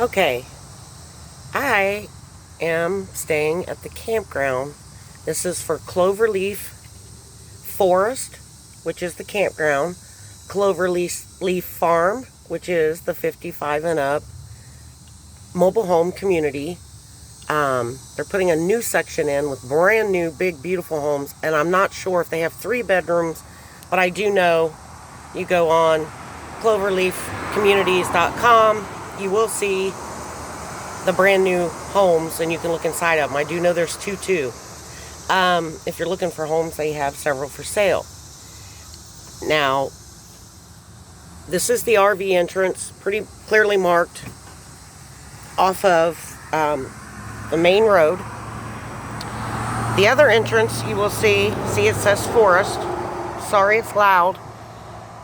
Okay, I am staying at the campground. This is for Cloverleaf Forest, which is the campground, Cloverleaf Farm, which is the 55 and up mobile home community. They're putting a new section in with brand new, big, beautiful homes, and I'm not sure if they have 3 bedrooms, but I do know you go on cloverleafcommunities.com, you will see the brand new homes, and you can look inside of them. I do know there's 2 too. If you're looking for homes, they have several for sale. Now, this is the RV entrance, pretty clearly marked off of the main road. The other entrance you will see it says forest. Sorry, it's loud.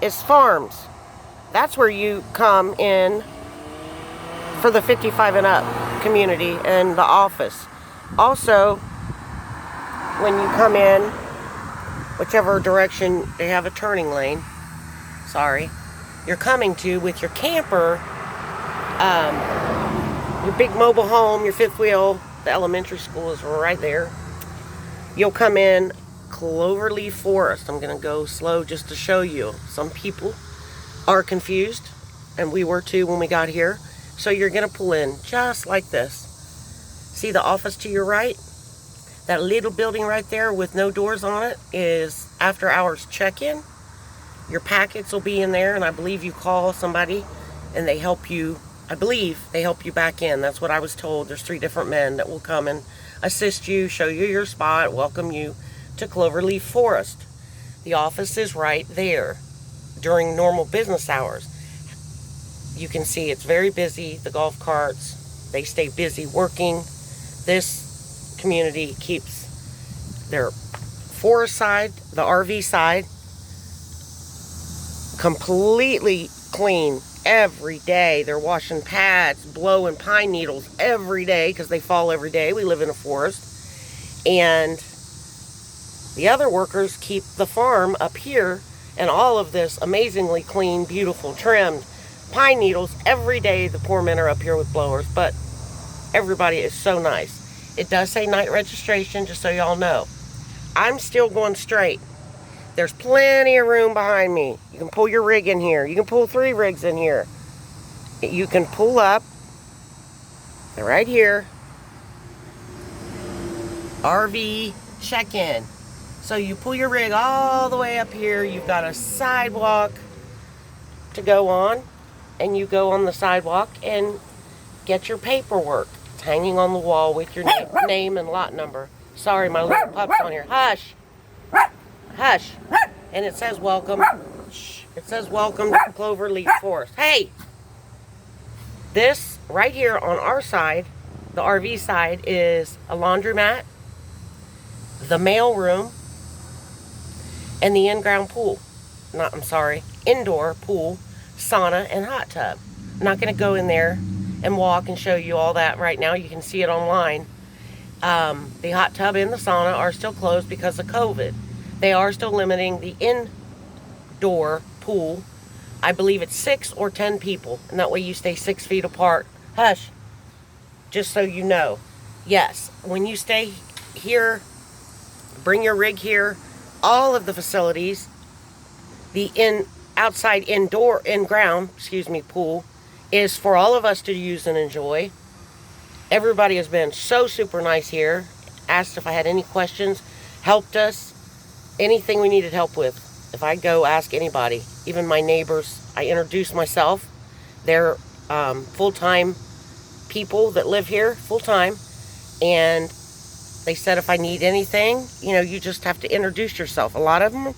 It's farms. That's where you come in for the 55 and up community and the office. Also, when you come in, whichever direction, they have a turning lane. Sorry. You're coming to with your camper, your big mobile home, your fifth wheel. The elementary school is right there. You'll come in Cloverleaf Forest. I'm going to go slow just to show you. Some people are confused, and we were too when we got here. So you're going to pull in just like this. See the office to your right? That little building right there with no doors on it is after hours check-in. Your packets will be in there, and I believe you call somebody and they help you. I believe they help you back in. That's what I was told. There's 3 different men that will come and assist you, show you your spot, welcome you to Cloverleaf Forest. The office is right there during normal business hours. You can see it's very busy. The golf carts, they stay busy working. This community keeps their forest side, the RV side, completely clean every day. They're washing pads, blowing pine needles every day because they fall every day. We live in a forest. And the other workers keep the farm up here and all of this amazingly clean, beautiful, trimmed pine needles every day. The poor men are up here with blowers, but everybody is so nice. It does say night registration, just so y'all know. I'm still going straight. There's plenty of room behind me. You can pull your rig in here. You can pull 3 rigs in here. You can pull up. They're right here. RV check-in. So you pull your rig all the way up here. You've got a sidewalk to go on. And you go on the sidewalk and get your paperwork. It's hanging on the wall with your name and lot number. Sorry, my little pup's on here. Hush. Hush. And it says welcome. It says welcome to Cloverleaf Forest. Hey! This right here on our side, the RV side, is a laundromat, the mail room, and the in-ground pool. Indoor pool, sauna, and hot tub. I'm not going to go in there and walk and show you all that right now. You can see it online. The hot tub and the sauna are still closed because of COVID. They are still limiting the indoor pool. I believe it's 6 or 10 people, and that way you stay 6 feet apart. Hush. Just so you know. Yes, when you stay here, bring your rig here. All of the facilities, the outside in-ground pool is for all of us to use and enjoy. Everybody has been so super nice here. Asked if I had any questions, helped us. Anything we needed help with. If I go ask anybody, even my neighbors, I introduce myself. They're full-time people that live here, full-time. And they said if I need anything, you just have to introduce yourself. A lot of them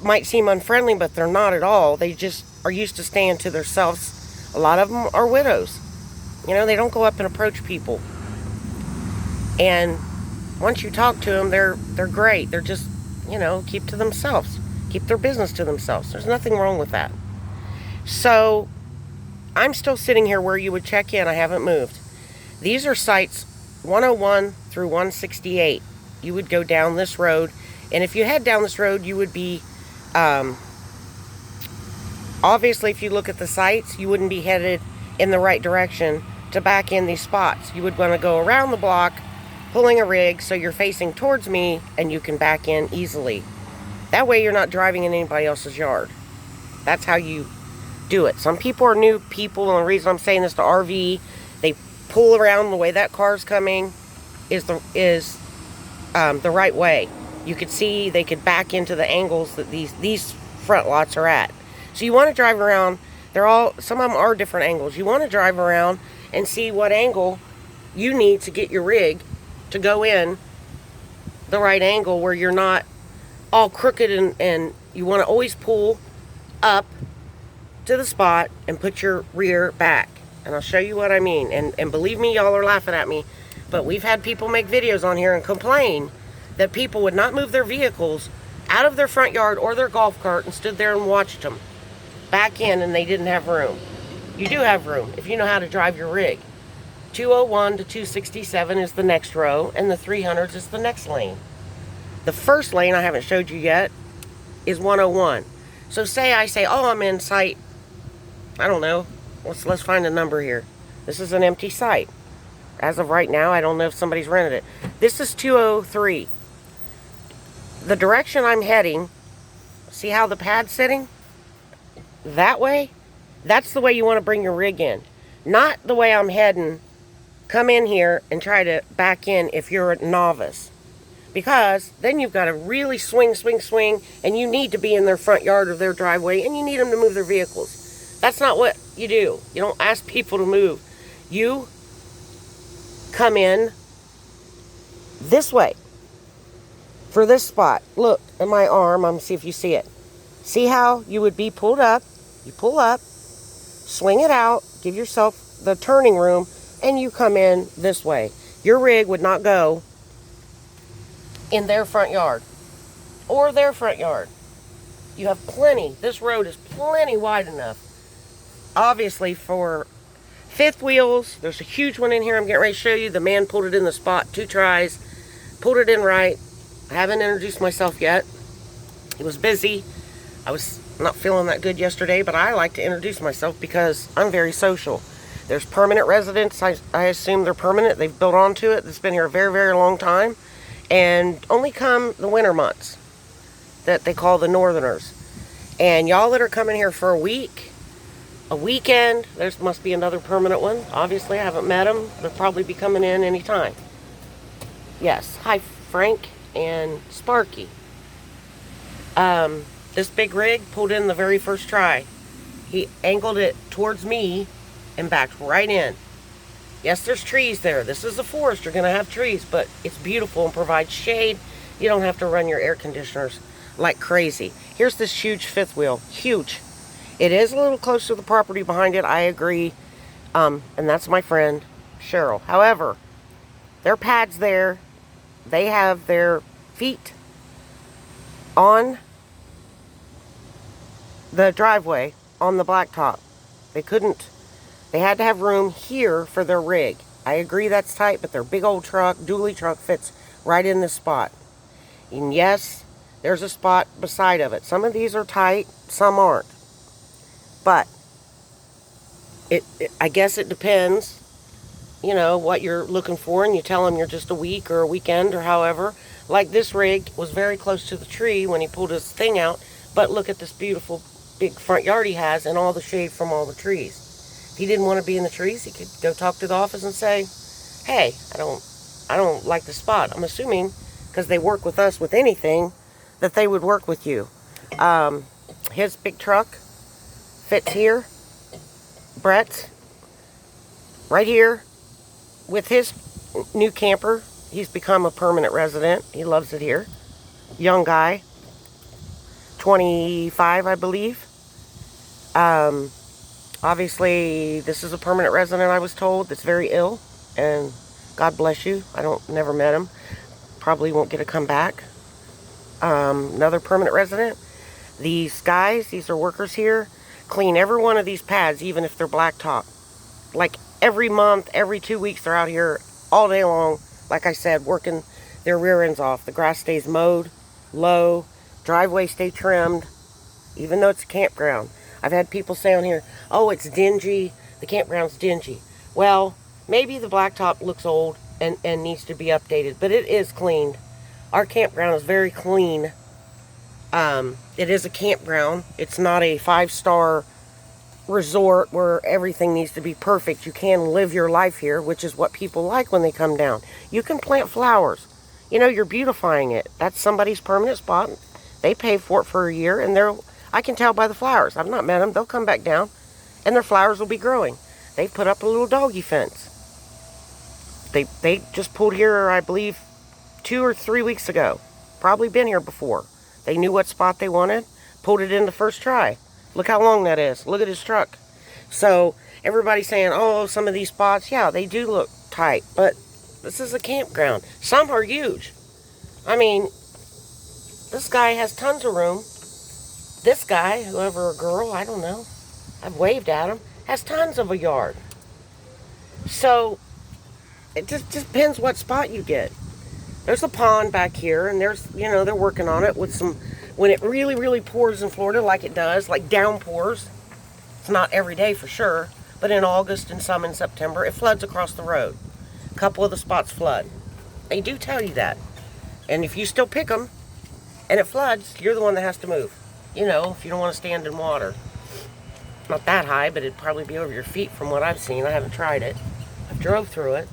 might seem unfriendly, but they're not at all. They just are used to staying to themselves. A lot of them are widows. They don't go up and approach people. And once you talk to them, they're great. They're just, keep to themselves. Keep their business to themselves. There's nothing wrong with that. So, I'm still sitting here where you would check in. I haven't moved. These are sites 101 through 168. You would go down this road. And if you head down this road, you would be, obviously, if you look at the sites, you wouldn't be headed in the right direction to back in these spots. You would want to go around the block, pulling a rig so you're facing towards me and you can back in easily. That way you're not driving in anybody else's yard. That's how you do it. Some people are new people, and the reason I'm saying this to RV, they pull around the way that car's coming is the right way. You could see they could back into the angles that these front lots are at. So you want to drive around. Some of them are different angles. You want to drive around and see what angle you need to get your rig to go in the right angle where you're not all crooked, and you want to always pull up to the spot and put your rear back. And I'll show you what I mean. And believe me, y'all are laughing at me, but we've had people make videos on here and complain that people would not move their vehicles out of their front yard or their golf cart and stood there and watched them back in, and they didn't have room. You do have room if you know how to drive your rig. 201 to 267 is the next row, and the 300s is the next lane. The first lane I haven't showed you yet is 101. So say I say, oh, I'm in site, I don't know, let's find a number here. This is an empty site. As of right now, I don't know if somebody's rented it. This is 203. The direction I'm heading, see how the pad's sitting? That way, that's the way you want to bring your rig in. Not the way I'm heading. Come in here and try to back in if you're a novice. Because then you've got to really swing, and you need to be in their front yard or their driveway, and you need them to move their vehicles. That's not what you do. You don't ask people to move. You come in this way for this spot. Look at my arm. I'm going to see if you see it. See how you would be pulled up? You pull up, swing it out, give yourself the turning room, and you come in this way. Your rig would not go in their front yard or their front yard. You have plenty. This road is plenty wide enough. Obviously for fifth wheels, there's a huge one in here I'm getting ready to show you. The man pulled it in the spot 2 tries, pulled it in right. I haven't introduced myself yet. He was busy. I was not feeling that good yesterday, but I like to introduce myself because I'm very social. There's permanent residents. I assume they're permanent. They've built onto it. It's been here a very, very long time. And only come the winter months that they call the northerners. And y'all that are coming here for a week, a weekend, there must be another permanent one. Obviously, I haven't met them. They'll probably be coming in anytime. Yes. Hi, Frank and Sparky. This big rig pulled in the very first try. He angled it towards me and backed right in. Yes, there's trees there. This is a forest. You're going to have trees, but it's beautiful and provides shade. You don't have to run your air conditioners like crazy. Here's this huge fifth wheel. Huge. It is a little close to the property behind it. I agree. And that's my friend, Cheryl. However, their pad's there. They have their feet on the driveway on the blacktop. They had to have room here for their rig. I agree that's tight, but their big old truck, dually truck, fits right in this spot. And yes, there's a spot beside of it. Some of these are tight, some aren't. But I guess it depends, you know, what you're looking for, and you tell them you're just a week or a weekend or however. Like this rig was very close to the tree when he pulled his thing out, but look at this beautiful big front yard he has and all the shade from all the trees. If he didn't want to be in the trees, he could go talk to the office and say, hey, I don't like the spot. I'm assuming, because they work with us with anything, that they would work with you. His big truck fits here. Brett, right here, with his new camper. He's become a permanent resident. He loves it here. Young guy. 25, I believe. Obviously, this is a permanent resident, I was told, that's very ill. And God bless you. Never met him. Probably won't get to come back. Another permanent resident. These guys, these are workers here, clean every one of these pads, even if they're blacktop. Like every month, every 2 weeks, they're out here all day long, like I said, working their rear ends off. The grass stays mowed, low, driveway stay trimmed, even though it's a campground. I've had people say on here, oh, it's dingy, the campground's dingy. Well, maybe the blacktop looks old and needs to be updated, but it is cleaned. Our campground is very clean. It is a campground. It's not a 5-star resort where everything needs to be perfect. You can live your life here, which is what people like when they come down. You can plant flowers. You know, you're beautifying it. That's somebody's permanent spot. They pay for it for a year, and I can tell by the flowers. I've not met them. They'll come back down, and their flowers will be growing. They've put up a little doggy fence. They just pulled here, I believe, 2 or 3 weeks ago. Probably been here before. They knew what spot they wanted, pulled it in the first try. Look how long that is. Look at his truck. So everybody's saying, oh, some of these spots, yeah, they do look tight, but this is a campground. Some are huge. I mean, this guy has tons of room. This guy, whoever, a girl, I don't know, I've waved at him, has tons of a yard. So it just depends what spot you get. There's a pond back here, and there's, you know, they're working on it with some, when it really, really pours in Florida like it does, like downpours. It's not every day for sure, but in August and some in September, it floods across the road. A couple of the spots flood. They do tell you that. And if you still pick them, and it floods, you're the one that has to move. You know, if you don't want to stand in water. Not that high, but it'd probably be over your feet from what I've seen. I haven't tried it. I've drove through it.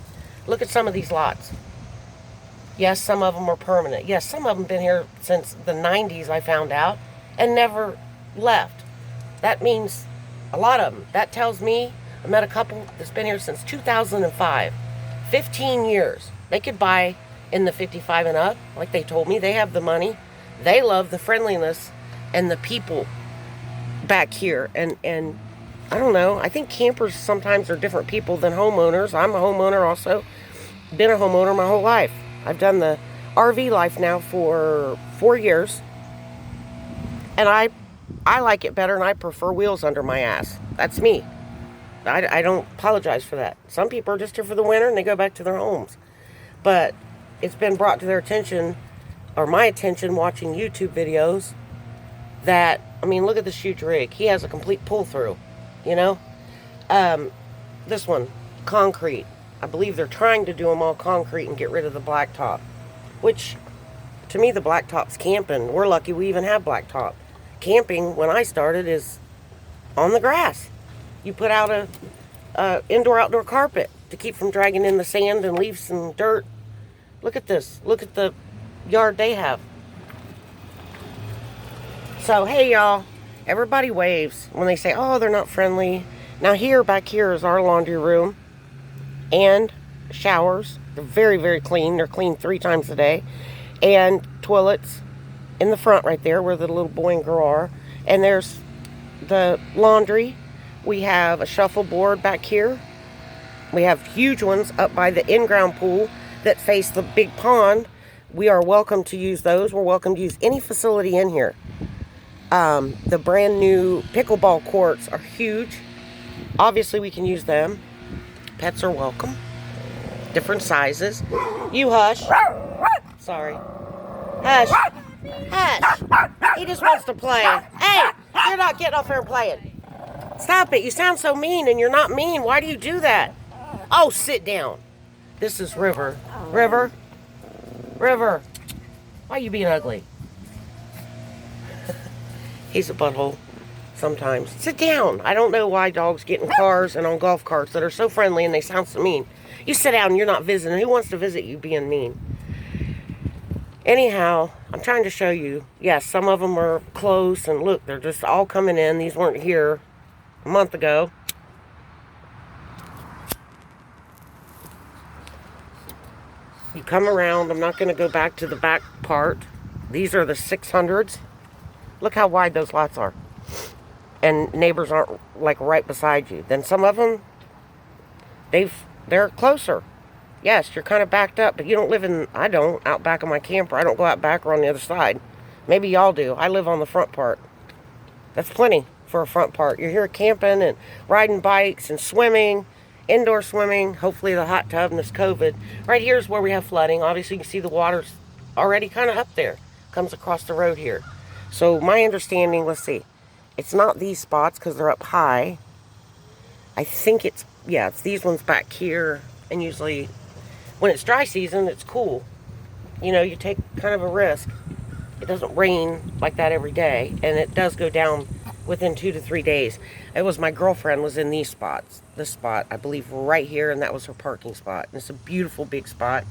Look at some of these lots. Yes, some of them are permanent. Yes, some of them been here since the 90s, I found out, and never left. That means a lot of them. That tells me I met a couple that's been here since 2005. 15 years. They could buy in the 55 and up, like they told me. They have the money. They love the friendliness and the people back here. And I don't know. I think campers sometimes are different people than homeowners. I'm a homeowner also. Been a homeowner my whole life. I've done the RV life now for 4 years. And I like it better, and I prefer wheels under my ass. That's me. I don't apologize for that. Some people are just here for the winter and they go back to their homes. But it's been brought to their attention, or my attention, watching YouTube videos that, I mean, look at this huge rig. He has a complete pull-through, you know? This one, concrete. I believe they're trying to do them all concrete and get rid of the blacktop. Which, to me, the blacktop's camping. We're lucky we even have blacktop. Camping, when I started, is on the grass. You put out a indoor-outdoor carpet to keep from dragging in the sand and leaves and dirt. Look at this. Look at the yard they have. So, hey, y'all. Everybody waves when they say, oh, they're not friendly. Now, back here is our laundry room and showers. They're very, very clean. They're cleaned 3 times a day. And toilets in the front right there where the little boy and girl are. And there's the laundry. We have a shuffleboard back here. We have huge ones up by the in-ground pool that face the big pond. We are welcome to use those. We're welcome to use any facility in here. The brand new pickleball courts are huge. Obviously, we can use them. Pets are welcome. Different sizes. You hush. Sorry. Hush. Hush. He just wants to play. Hey, you're not getting off here and playing. Stop it. You sound so mean, and you're not mean. Why do you do that? Oh, sit down. This is River. River. River. Why are you being ugly? He's a butthole sometimes. Sit down. I don't know why dogs get in cars and on golf carts that are so friendly and they sound so mean. You sit down and you're not visiting. Who wants to visit you being mean? Anyhow, I'm trying to show you. Yes, some of them are close, and look, they're just all coming in. These weren't here a month ago. You come around. I'm not going to go back to the back part. These are the 600s. Look how wide those lots are. And neighbors aren't like right beside you. Then some of them, they're closer. Yes, you're kind of backed up, but you don't live in, I don't, out back of my camper. I don't go out back or on the other side. Maybe y'all do. I live on the front part. That's plenty for a front part. You're here camping and riding bikes and swimming, indoor swimming, hopefully the hot tub and this COVID. Right here is where we have flooding. Obviously, you can see the water's already kind of up there. Comes across the road here. So my understanding, let's see, it's not these spots because they're up high. I think it's these ones back here. And usually when it's dry season, it's cool. You know, you take kind of a risk. It doesn't rain like that every day, and it does go down within 2 to 3 days. It was my girlfriend was in these spots. This spot, I believe, right here, and that was her parking spot. And it's a beautiful big spot.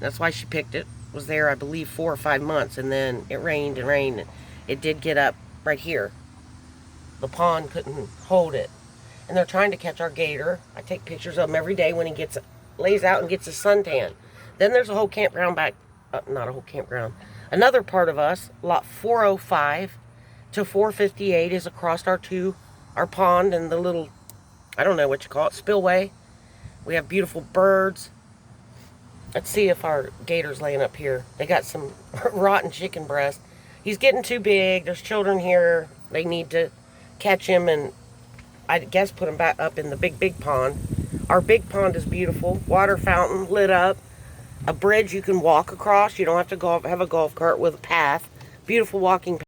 That's why she picked it. Was there, I believe, 4 or 5 months, and then it rained and rained. And it did get up right here. The pond couldn't hold it. And they're trying to catch our gator. I take pictures of him every day when he lays out and gets his suntan. Then there's a whole campground back, not a whole campground. Another part of us, lot 405 to 458, is across our pond and the little, I don't know what you call it, spillway. We have beautiful birds. Let's see if our gator's laying up here. They got some rotten chicken breast. He's getting too big. There's children here. They need to catch him and I guess put him back up in the big pond. Our big pond is beautiful. Water fountain lit up. A bridge you can walk across. You don't have to have a golf cart with a path. Beautiful walking path.